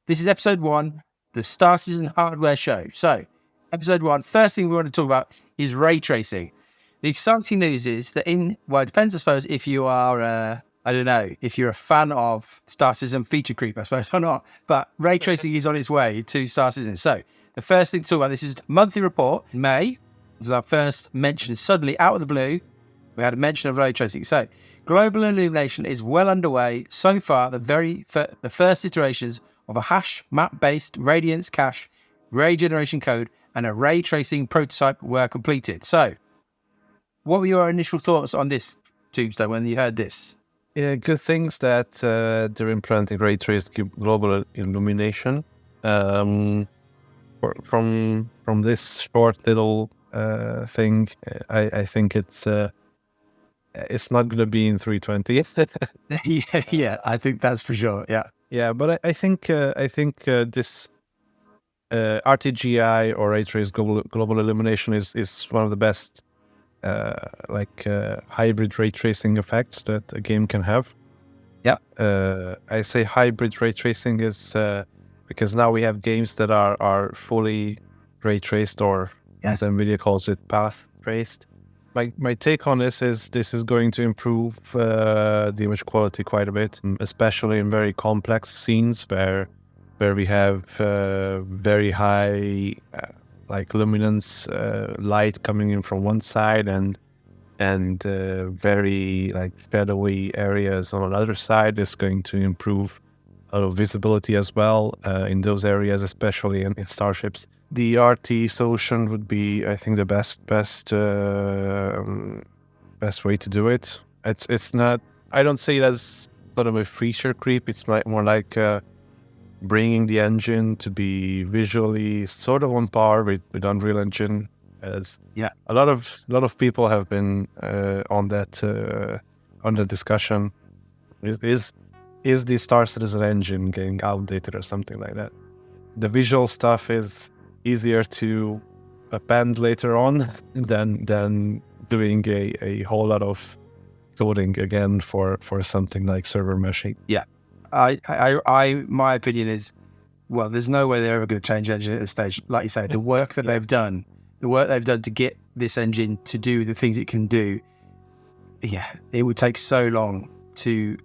this is episode 1, the Star Citizen Hardware Show. So, episode 1, first thing we want to talk about is ray tracing. The exciting news is that it depends, I suppose, if you are, if you're a fan of Star Citizen feature creep, I suppose, or not, but ray tracing is on its way to Star Citizen. So, the first thing to talk about, this is monthly report in May. This is our first mention, suddenly out of the blue. We had a mention of ray tracing. So, global illumination is well underway. So far, the first iterations of a hash map-based radiance cache, ray generation code, and a ray tracing prototype were completed. So, what were your initial thoughts on this, Tombstone, when you heard this? Yeah, good things that they're implementing ray traced global illumination. From this short little thing, I think it's not going to be in 320. yeah, I think that's for sure. Yeah, but I think this RTGI or ray traced global illumination is one of the best hybrid ray tracing effects that a game can have. Yeah. I say hybrid ray tracing is because now we have games that are fully ray traced, or as NVIDIA calls it, path traced. My take on this is going to improve the image quality quite a bit, especially in very complex scenes where we have very high luminance light coming in from one side and very shadowy areas on another side. Is going to improve a lot of visibility as well in those areas, especially in starships. The RT solution would be, I think, the best way to do it. It's not. I don't see it as sort of a feature creep. It's more like bringing the engine to be visually sort of on par with Unreal Engine. As a lot of people have been on that discussion. Is the Star Citizen engine getting outdated or something like that? The visual stuff is easier to append later on than doing a whole lot of coding again for something like server meshing. Yeah, I my opinion is, well, there's no way they're ever going to change the engine at this stage. Like you say, the work that they've done to get this engine to do the things it can do, it would take so long to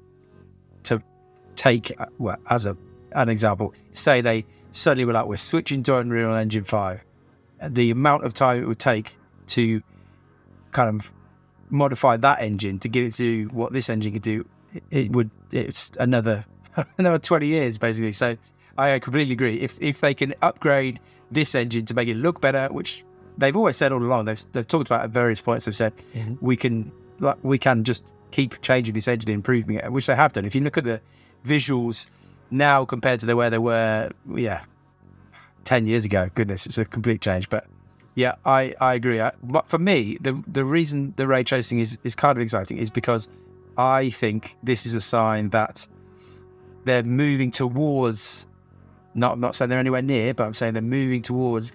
take, as an example, say they suddenly were like, we're switching to Unreal Engine 5. The amount of time it would take to kind of modify that engine to get it to do what this engine could do, it's another 20 years basically. So I completely agree. If they can upgrade this engine to make it look better, which they've always said all along, they've talked about at various points, they've said we can just keep changing this engine and improving it, which they have done. If you look at the visuals now compared to where they were 10 years ago, goodness, it's a complete change. But yeah, I agree. But for me, the reason the ray tracing is kind of exciting is because I think this is a sign that they're moving towards, I'm not saying they're anywhere near, but I'm saying they're moving towards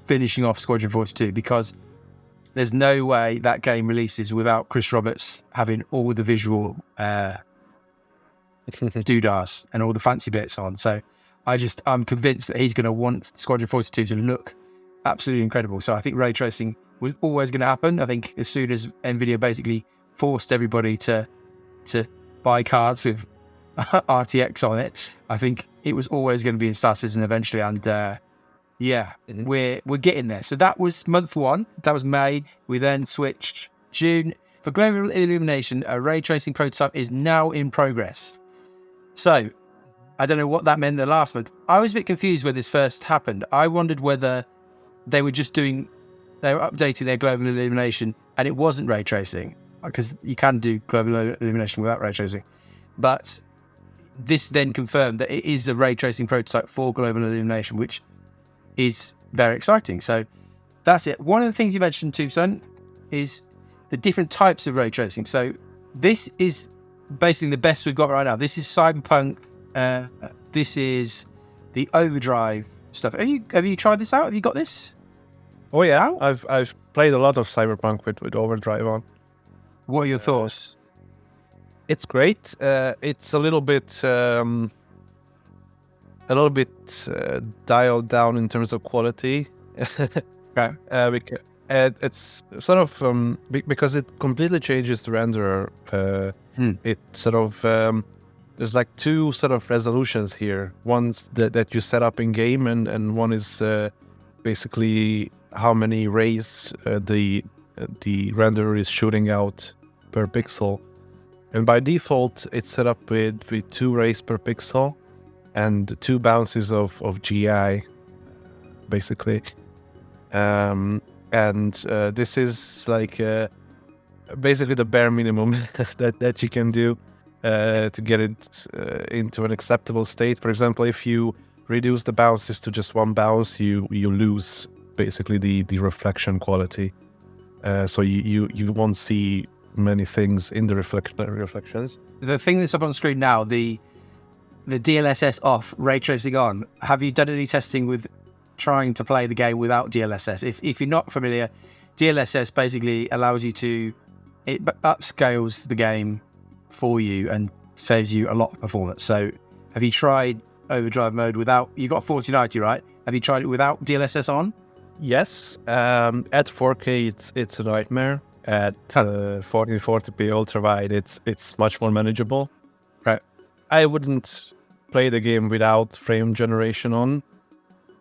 finishing off Squadron 42, because there's no way that game releases without Chris Roberts having all the visual doodahs and all the fancy bits on. So I'm convinced that he's going to want Squadron 42 to look absolutely incredible. So I think ray tracing was always going to happen. I think as soon as NVIDIA basically forced everybody to buy cards with RTX on it, I think it was always going to be in Star Citizen eventually. And we're getting there. So that was month 1. That was May. We then switched June. For global illumination, a ray tracing prototype is now in progress. So I don't know what that meant the last month. I was a bit confused when this first happened. I wondered whether they were updating their global illumination and it wasn't ray tracing, because you can do global illumination without ray tracing. But this then confirmed that it is a ray tracing prototype for global illumination, which is very exciting. So that's it. One of the things you mentioned, Tombstone, is the different types of ray tracing. So this is basically the best we've got right now. This is Cyberpunk. This is the Overdrive stuff. Have you tried this out? Have you got this? Oh yeah, I've played a lot of Cyberpunk with Overdrive on. What are your thoughts? It's great. It's a little bit a little bit dialed down in terms of quality. Okay. It's sort of because it completely changes the renderer. It sort of there's like two sort of resolutions here. One's that you set up in game, and one is basically how many rays the renderer is shooting out per pixel. And by default, it's set up with 2 rays per pixel and 2 bounces of GI, basically. This is like basically the bare minimum that you can do to get it into an acceptable state. For example, if you reduce the bounces to just 1 bounce, you lose basically the reflection quality. So you won't see many things in the reflections. The thing that's up on the screen now, the DLSS off, ray tracing on. Have you done any testing with trying to play the game without DLSS? If you're not familiar, DLSS basically allows you to, it upscales the game for you and saves you a lot of performance. So have you tried overdrive mode without, you got 4090, right? Have you tried it without DLSS on? Yes, at 4K it's a nightmare. At 1440p ultra wide, it's much more manageable. Right. I wouldn't play the game without frame generation on.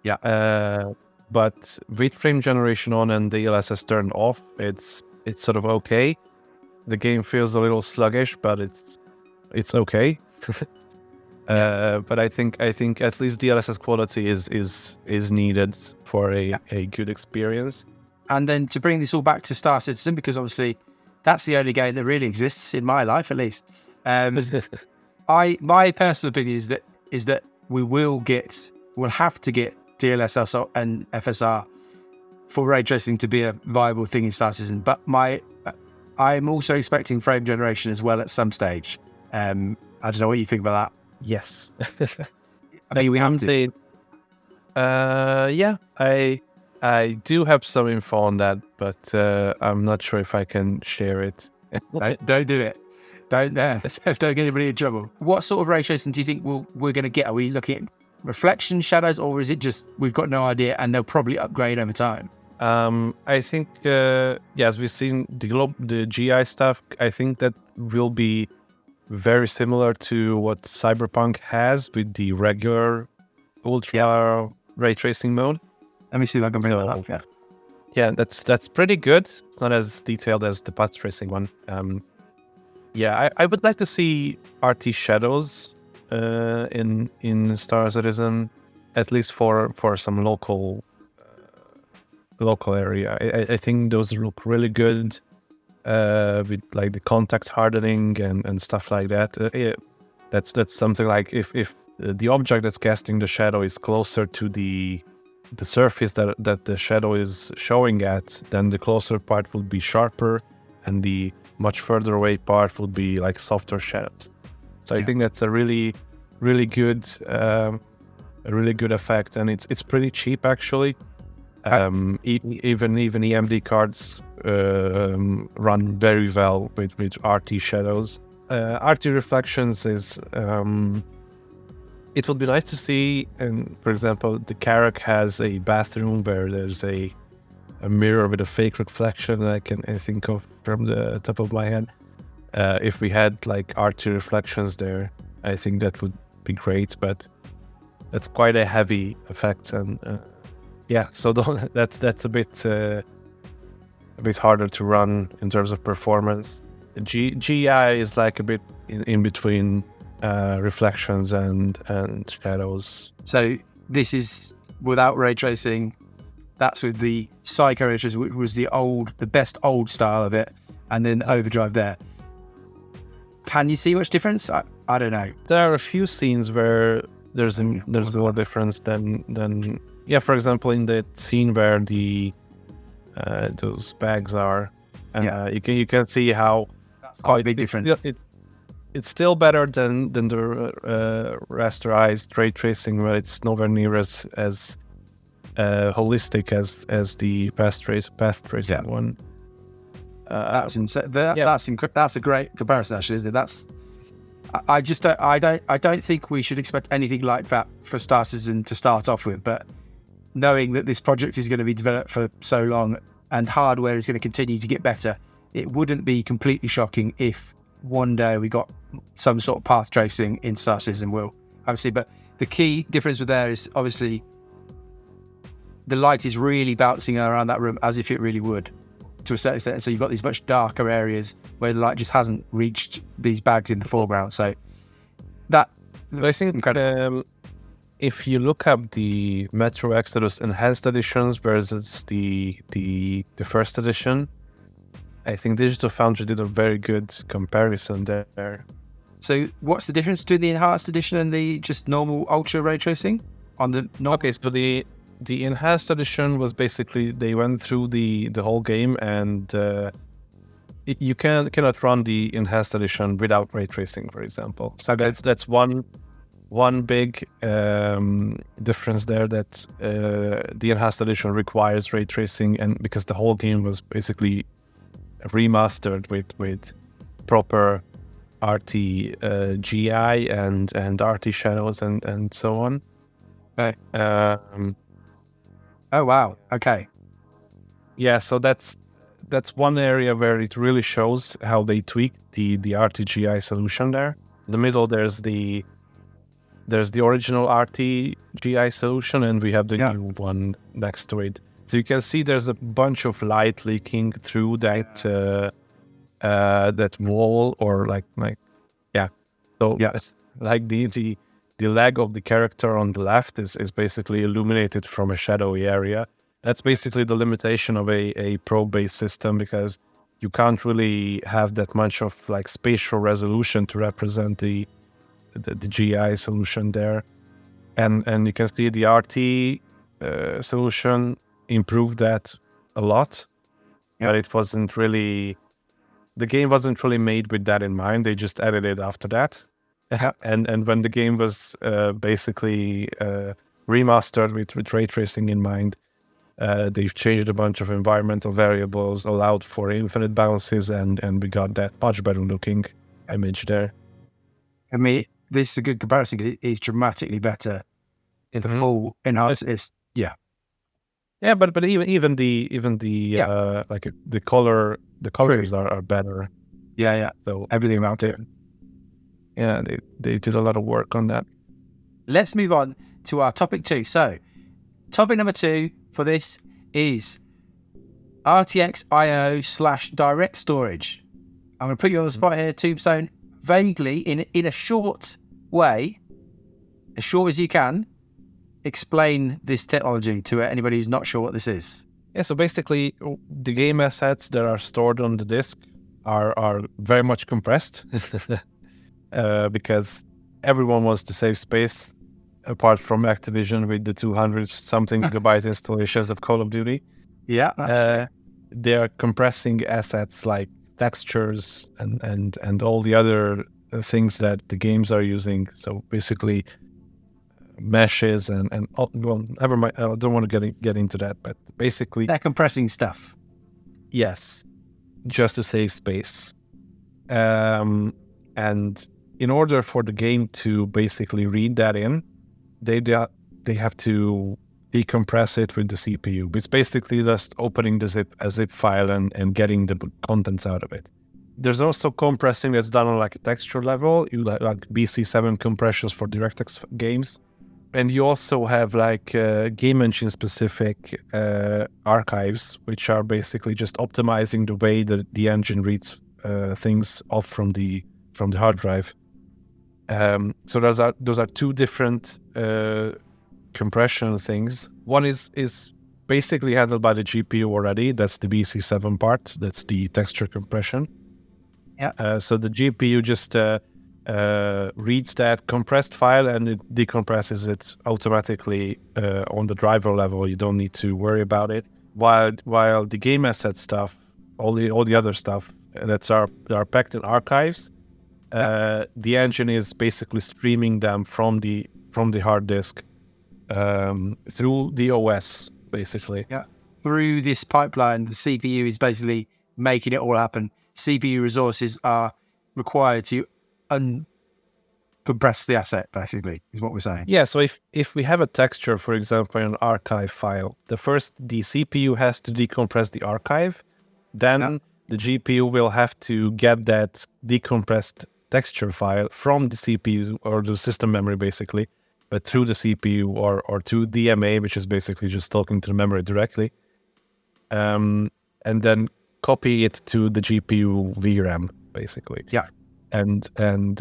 Yeah. But with frame generation on and DLSS turned off, it's sort of okay. The game feels a little sluggish, but it's okay. But I think at least DLSS quality is needed for a good experience. And then to bring this all back to Star Citizen, because obviously that's the only game that really exists in my life, at least. My personal opinion is that we'll have to get DLSS and FSR for ray tracing to be a viable thing in Star Citizen. But I'm also expecting frame generation as well at some stage. I don't know what you think about that. Yes. I mean, we have to. Yeah, I do have some info on that, but I'm not sure if I can share it. Don't do it. Don't get anybody in trouble. What sort of ray tracing do you think we're going to get? Are we looking at reflection, shadows, or is it just we've got no idea and they'll probably upgrade over time? I think, as we've seen the GI stuff, I think that will be very similar to what Cyberpunk has with the regular ultra ray tracing mode. Let me see if I can bring that up. Yeah, that's pretty good. It's not as detailed as the path tracing one. I would like to see RT shadows in Star Citizen, at least for some local area. I think those look really good with like the contact hardening and stuff like that. That's something like if the object that's casting the shadow is closer to the surface that the shadow is showing at, then the closer part will be sharper and the much further away part will be like softer shadows. So I think that's a really, really good effect, and it's pretty cheap actually. Even EMD cards run very well with RT shadows. RT reflections is it would be nice to see. And for example, the Carrack has a bathroom where there's a mirror with a fake reflection that I think of from the top of my head. If we had like RT reflections there, I think that would be great. But that's quite a heavy effect, and so that's a bit harder to run in terms of performance. GI is like a bit in between reflections and shadows. So this is without ray tracing. That's with the Psycho ray tracing, which was the best old style of it, and then overdrive there. Can you see much difference? I don't know. There are a few scenes where there's more difference than for example, in the scene where the those bags are, you can see how that's quite a big difference. It's still better than the rasterized ray tracing, where it's nowhere near as holistic as the path tracing one. That's insane. That's a great comparison, actually, isn't it? I don't think we should expect anything like that for Star Citizen to start off with. But knowing that this project is going to be developed for so long and hardware is going to continue to get better, it wouldn't be completely shocking if one day we got some sort of path tracing in Star Citizen. Will obviously, but the key difference with there is obviously the light is really bouncing around that room as if it really would, to a certain extent. So you've got these much darker areas where the light just hasn't reached these bags in the foreground. So that, but I think incredible. If you look up the Metro Exodus Enhanced Editions versus the first edition, I think Digital Foundry did a very good comparison there. So what's the difference between the Enhanced Edition and the just normal Ultra Ray Tracing? Okay, so the Enhanced Edition was basically, they went through the whole game, and you cannot run the Enhanced Edition without ray tracing, for example. So that's one big difference there, that the Enhanced Edition requires ray tracing, and because the whole game was basically remastered with proper RTGI and RT shadows and so on. Okay. Oh wow. Okay. Yeah, so that's one area where it really shows how they tweaked the RTGI solution there. In the middle there's the original RTGI solution, and we have the new one next to it. So you can see there's a bunch of light leaking through that that wall, or like like the leg of the character on the left is basically illuminated from a shadowy area. That's basically the limitation of a probe-based system, because you can't really have that much of like spatial resolution to represent the GI solution there. And you can see the RT solution improved that a lot, but it wasn't really, the game wasn't really made with that in mind. They just added it after that. And when the game was basically remastered with ray tracing in mind, they've changed a bunch of environmental variables, allowed for infinite bounces, and we got that much better looking image there. I mean, this is a good comparison because it is dramatically better in the full enhanced. Yeah, but even the like the colors are better. Yeah. So everything about it. Yeah, they did a lot of work on that. Let's move on to our topic 2. So, topic number 2 for this is RTXIO / direct storage. I'm going to put you on the spot here, Tombstone. Vaguely, in a short way, as short as you can, explain this technology to anybody who's not sure what this is. Yeah, so basically, the game assets that are stored on the disk are very much compressed. Because everyone wants to save space, apart from Activision with the 200-something gigabyte installations of Call of Duty. Yeah, they are compressing assets like textures and all the other things that the games are using. So basically, meshes and well, never mind. I don't want to get into that, but basically, they're compressing stuff. Yes, just to save space. And in order for the game to basically read that in, they have to decompress it with the CPU. It's basically just opening a zip file and getting the contents out of it. There's also compressing that's done on like a texture level, like BC7 compressions for DirectX games. And you also have like game engine specific archives, which are basically just optimizing the way that the engine reads things off from the hard drive. So those are two different compression things. One is basically handled by the GPU already. That's the BC7 part. That's the texture compression. Yeah. So the GPU just reads that compressed file and it decompresses it automatically on the driver level. You don't need to worry about it. While the game asset stuff, all the other stuff that are packed in archives, the engine is basically streaming them from the hard disk through the OS, basically. Yeah. Through this pipeline, the CPU is basically making it all happen. CPU resources are required to compress the asset, basically, is what we're saying. Yeah, so if we have a texture, for example, in an archive file, the CPU has to decompress the archive, then the GPU will have to get that decompressed texture file from the CPU or the system memory, basically, but through the CPU or to DMA, which is basically just talking to the memory directly, and then copy it to the GPU VRAM, basically. Yeah. And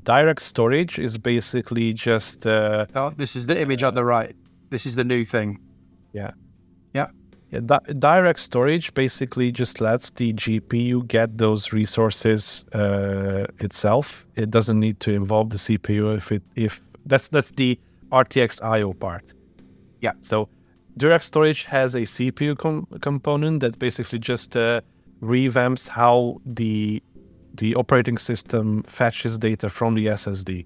direct storage is basically just... this is the image on the right. This is the new thing. Yeah. Yeah. Direct storage basically just lets the GPU get those resources itself. It doesn't need to involve the CPU if that's the RTXIO part. Yeah. So direct storage has a CPU component that basically just revamps how the operating system fetches data from the SSD,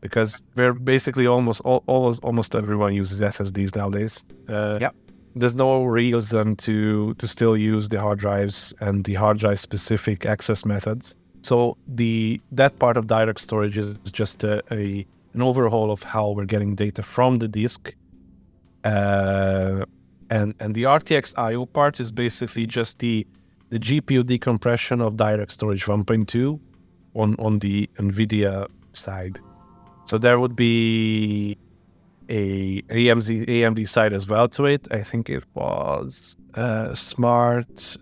because we're basically almost everyone uses SSDs nowadays. There's no reason to still use the hard drives and the hard drive specific access methods. So that part of direct storage is just an overhaul of how we're getting data from the disk. And the RTXIO part is basically just the GPU decompression of direct storage 1.2 on the NVIDIA side. So there would be a AMD side as well to it. I think it was Smart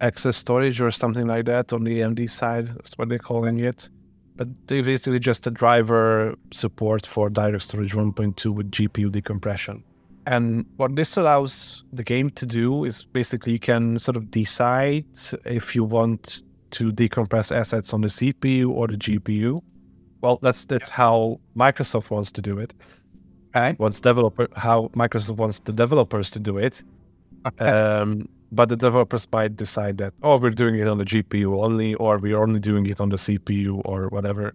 Access Storage or something like that on the AMD side. That's what they're calling it. But they basically just a driver support for direct storage 1.2 with GPU decompression. And what this allows the game to do is basically you can sort of decide if you want to decompress assets on the CPU or the GPU. Well, that's how Microsoft wants to do it. Okay. How Microsoft wants the developers to do it. But the developers might decide that, we're doing it on the GPU only, or we're only doing it on the CPU or whatever.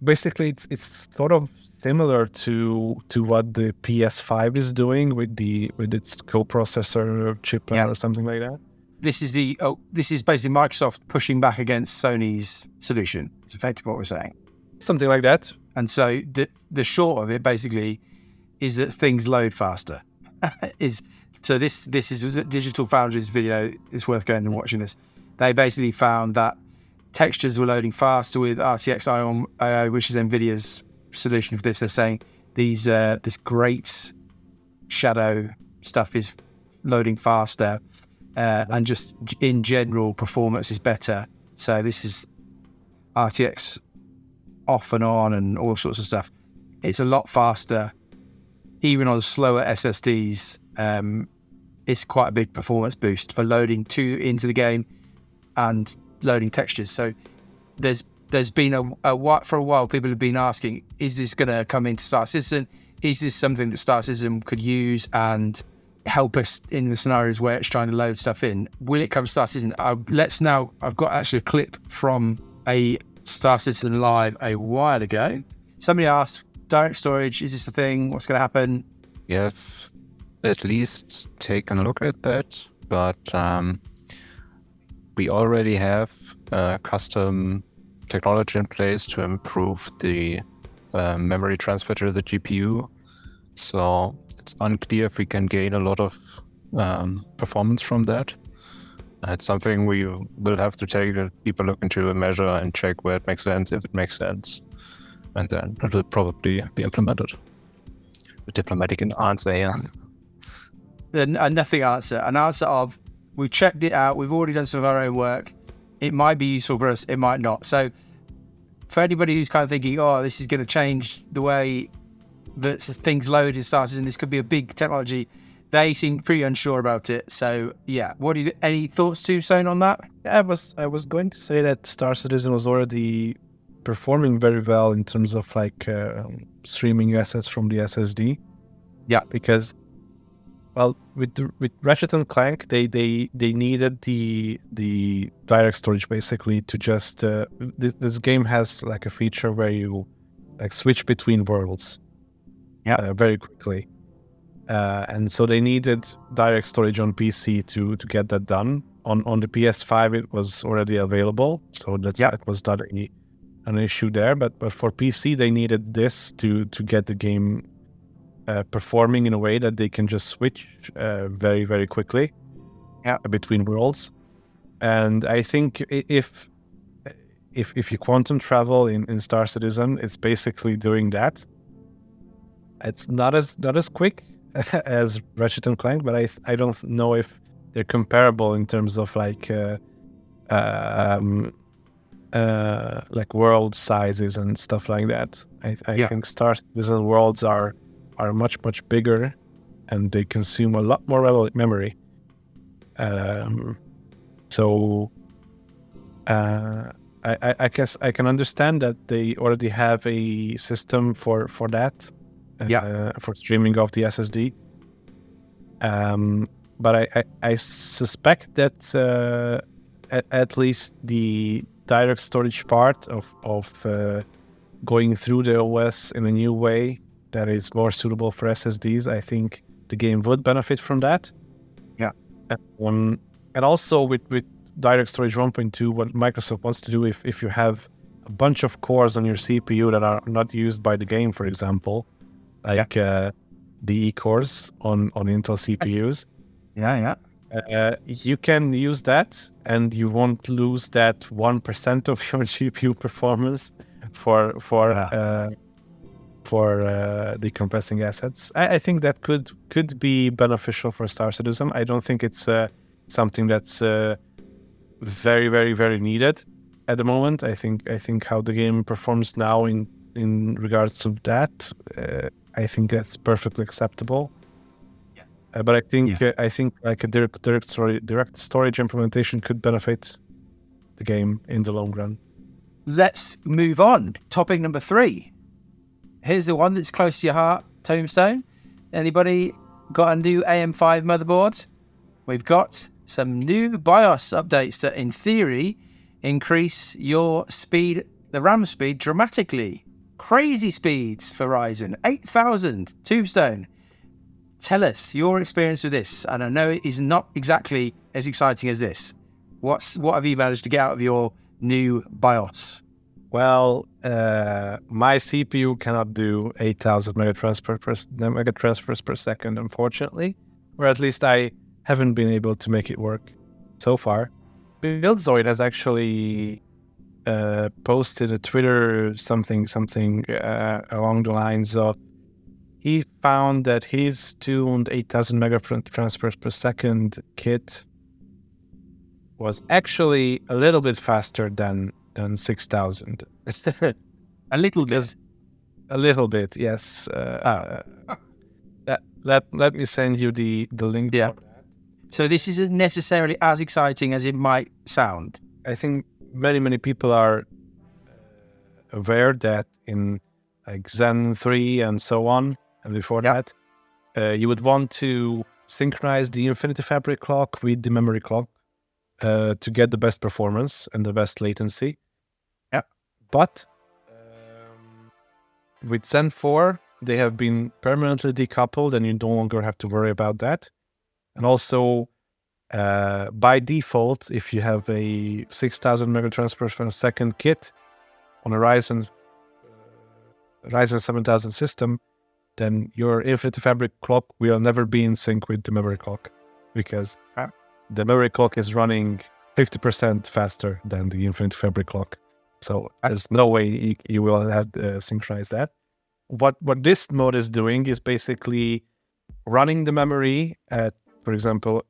Basically, it's sort of similar to what the PS5 is doing with its coprocessor chiplet or something like that. This is basically Microsoft pushing back against Sony's solution. It's effectively what we're saying. Something like that. And so the short of it basically is that things load faster. This is Digital Foundry's video. It's worth going and watching this. They basically found that textures were loading faster with RTXIO, which is NVIDIA's solution for this. They're saying this great shadow stuff is loading faster, and just in general performance is better. So this is RTX off and on and all sorts of stuff. It's a lot faster, even on slower SSDs. It's quite a big performance boost for loading into the game and loading textures. So there's been for a while people have been asking, is this going to come into Star Citizen? Is this something that Star Citizen could use and help us in the scenarios where it's trying to load stuff in? Will it come to Star Citizen? I've got actually a clip from a Star Citizen Live a while ago. Somebody asked, direct storage, is this a thing? What's going to happen? We have at least taken a look at that, but we already have custom technology in place to improve the memory transfer to the GPU. So it's unclear if we can gain a lot of performance from that. It's something we will have to take a deeper look into and measure and check where it makes sense, if it makes sense. And then it will probably be implemented. A diplomatic answer here. Nothing answer. An answer of, we've checked it out, we've already done some of our own work. It might be useful for us, it might not. So for anybody who's kind of thinking, this is going to change the way that things load in Star Citizen, this could be a big technology, they seem pretty unsure about it. So yeah, any thoughts too, Son, on that? Yeah, I was going to say that Star Citizen was already performing very well in terms of streaming assets from the SSD. Yeah, because with Ratchet and Clank, they needed the direct storage basically to just this game has like a feature where you switch between worlds very quickly, and so they needed direct storage on PC to get that done. On the PS5 it was already available, so that was not an an issue there. But for PC, they needed this to get the game performing in a way that they can just switch very, very quickly between worlds. And I think if you quantum travel in Star Citizen, it's basically doing that. It's not as quick as Ratchet and Clank, but I don't know if they're comparable in terms of like world sizes and stuff like that. I think Star Citizen worlds are much bigger, and they consume a lot more memory. So I guess I can understand that they already have a system for that. For streaming of the SSD. But I suspect that at least the direct storage part of going through the OS in a new way that is more suitable for SSDs, I think the game would benefit from that. Yeah. And also with direct storage 1.2, what Microsoft wants to do, if you have a bunch of cores on your CPU that are not used by the game, for example, like the E-cores on Intel CPUs. You can use that, and you won't lose that 1% of your GPU performance for decompressing assets. I think that could be beneficial for Star Citizen. I don't think it's something that's very, very, very needed at the moment. I think how the game performs now in regards to that, I think that's perfectly acceptable. But I think like a direct storage implementation could benefit the game in the long run. Let's move on. Topic number 3. Here's the one that's close to your heart, Tombstone. Anybody got a new AM5 motherboard? We've got some new BIOS updates that, in theory, increase your speed, the RAM speed, dramatically. Crazy speeds for Ryzen, 8,000. Tombstone, tell us your experience with this. And I know it is not exactly as exciting as this. What have you managed to get out of your new BIOS? Well, my CPU cannot do 8,000 megatransfers per second, unfortunately. Or at least I haven't been able to make it work so far. Buildzoid has actually posted a Twitter something along the lines of, he found that his tuned 8,000 megatransfers per second kit was actually a little bit faster than 6,000. A little bit. A little bit, yes. Let me send you the link. Yeah. So this isn't necessarily as exciting as it might sound. I think many people are aware that in like Zen 3 and so on, and before that, you would want to synchronize the Infinity Fabric clock with the memory clock to get the best performance and the best latency. Yeah. But with Zen 4, they have been permanently decoupled, and you no longer have to worry about that. And also, by default, if you have a 6,000 megatransfers per second kit on a Ryzen 7000 system, then your Infinity Fabric clock will never be in sync with the memory clock, because the memory clock is running 50% faster than the Infinity Fabric clock. So there's no way you will have to synchronize that. What this mode is doing is basically running the memory at, for example,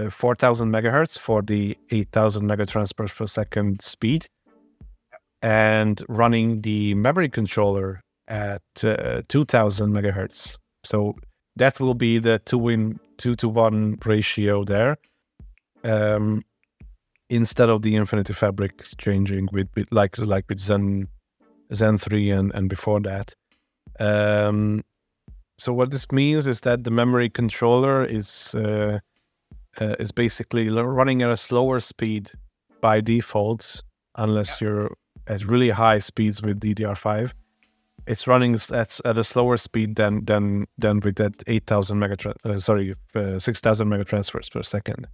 4,000 megahertz for the 8,000 megatransfers per second speed, and running the memory controller at 2,000 megahertz. So that will be the 2-to-1 ratio there, instead of the Infinity Fabric exchanging with like with Zen 3 and before that. So what this means is that the memory controller is basically running at a slower speed by default, unless you're at really high speeds with DDR5. It's running at a slower speed than with that 6,000 megatransfers per second.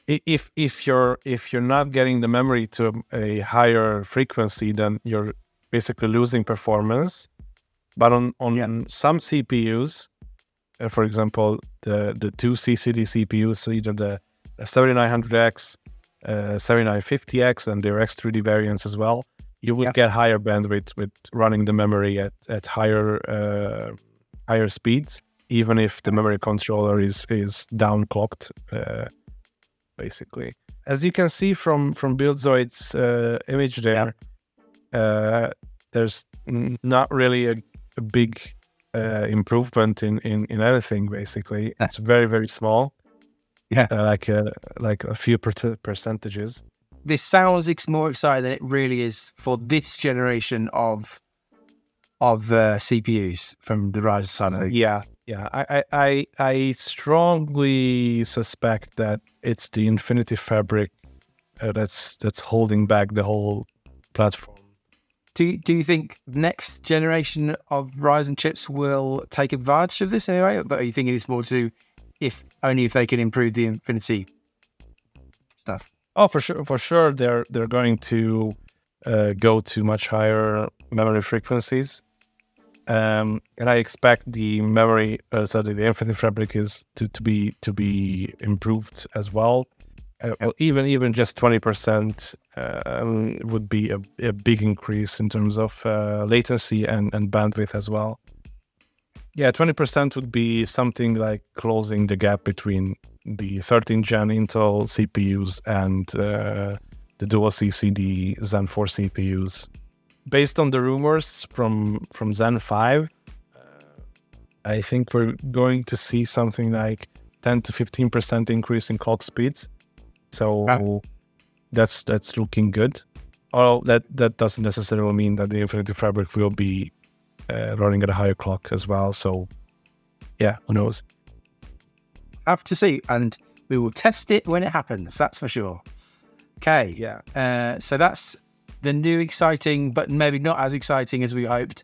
if you're not getting the memory to a higher frequency, then you're basically losing performance. But on some CPUs, for example, the two CCD CPUs, so either the 7900X, 7950X, and their X3D variants as well, you would get higher bandwidth with running the memory at higher speeds, even if the memory controller is downclocked, basically. As you can see from Buildzoid's image there, there's not really a big improvement in anything, basically. It's very, very small. Like a few percentages. This sounds more exciting than it really is for this generation of CPUs from the Ryzen side, I think. Yeah. I strongly suspect that it's the Infinity Fabric that's holding back the whole platform. Do you think next generation of Ryzen chips will take advantage of this anyway? But are you thinking it's more to if they can improve the Infinity stuff? Oh, for sure, they're going to go to much higher memory frequencies, and I expect the memory, the Infinity Fabric is to be improved as well. Even just 20% would be a big increase in terms of latency and bandwidth as well. Yeah, 20% would be something like closing the gap between the 13th gen Intel CPUs and the dual CCD Zen 4 CPUs. Based on the rumors from Zen 5, I think we're going to see something like 10 to 15% increase in clock speeds. So that's looking good. Although that doesn't necessarily mean that the Infinity Fabric will be running at a higher clock as well. So yeah, who knows? Have to see, and we will test it when it happens. That's for sure. Okay. Yeah. So that's the new exciting, but maybe not as exciting as we hoped,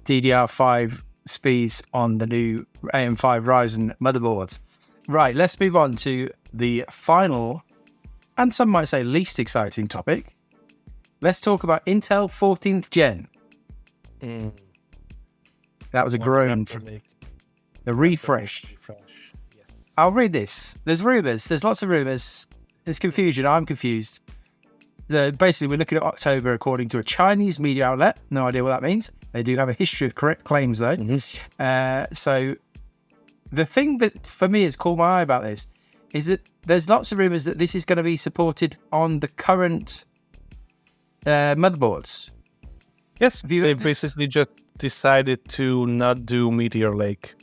DDR5 speeds on the new AM5 Ryzen motherboards. Right, let's move on to the final, and some might say least exciting topic. Let's talk about Intel 14th Gen. That was a groan. The refresh. Yes. I'll read this. There's rumors. There's lots of rumors. There's confusion. I'm confused. Basically, we're looking at October according to a Chinese media outlet. No idea what that means. They do have a history of correct claims, though. Mm-hmm. So the thing that, for me, has caught my eye about this is that there's lots of rumors that this is going to be supported on the current motherboards. Yes, they basically just decided to not do Meteor Lake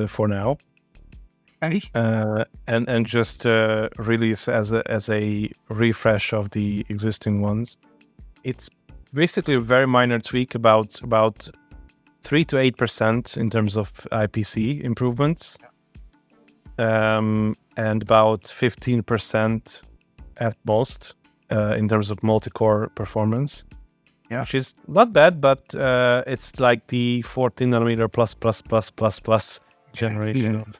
for now, and just release as a refresh of the existing ones. It's basically a very minor tweak, about 3 to 8% in terms of IPC improvements, and about 15% at most in terms of multi-core performance. Yeah. Which is not bad, but it's like the 14 nanometer plus generation of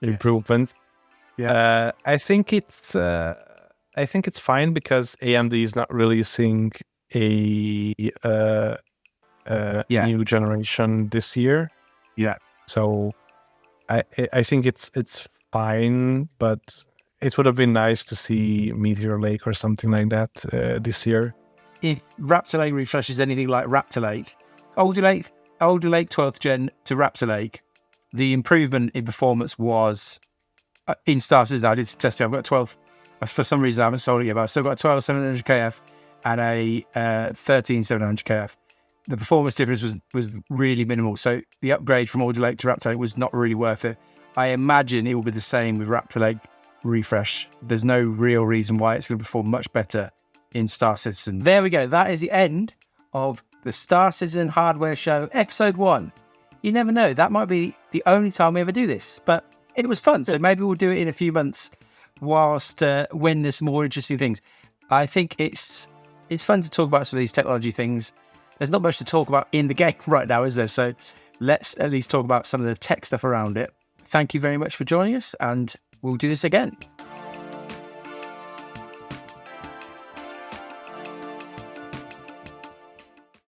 improvement. Yeah. I think it's fine because AMD is not releasing a new generation this year. Yeah. So I think it's fine, but it would have been nice to see Meteor Lake or something like that this year. If Raptor Lake refreshes anything like Raptor Lake, Alder Lake 12th Gen to Raptor Lake, the improvement in performance was in Star Citizen. I did some testing. I've got 12. For some reason, I haven't sold it yet, but I've still got a 12700KF and a 13700KF. The performance difference was really minimal. So the upgrade from Alder Lake to Raptor Lake was not really worth it. I imagine it will be the same with Raptor Lake refresh. There's no real reason why it's going to perform much better in Star Citizen. There we go. That is the end of the Star Citizen Hardware Show, episode 1. You never know. That might be the only time we ever do this, but it was fun. So maybe we'll do it in a few months whilst when there's more interesting things. I think it's fun to talk about some of these technology things. There's not much to talk about in the game right now, is there? So let's at least talk about some of the tech stuff around it. Thank you very much for joining us, and we'll do this again.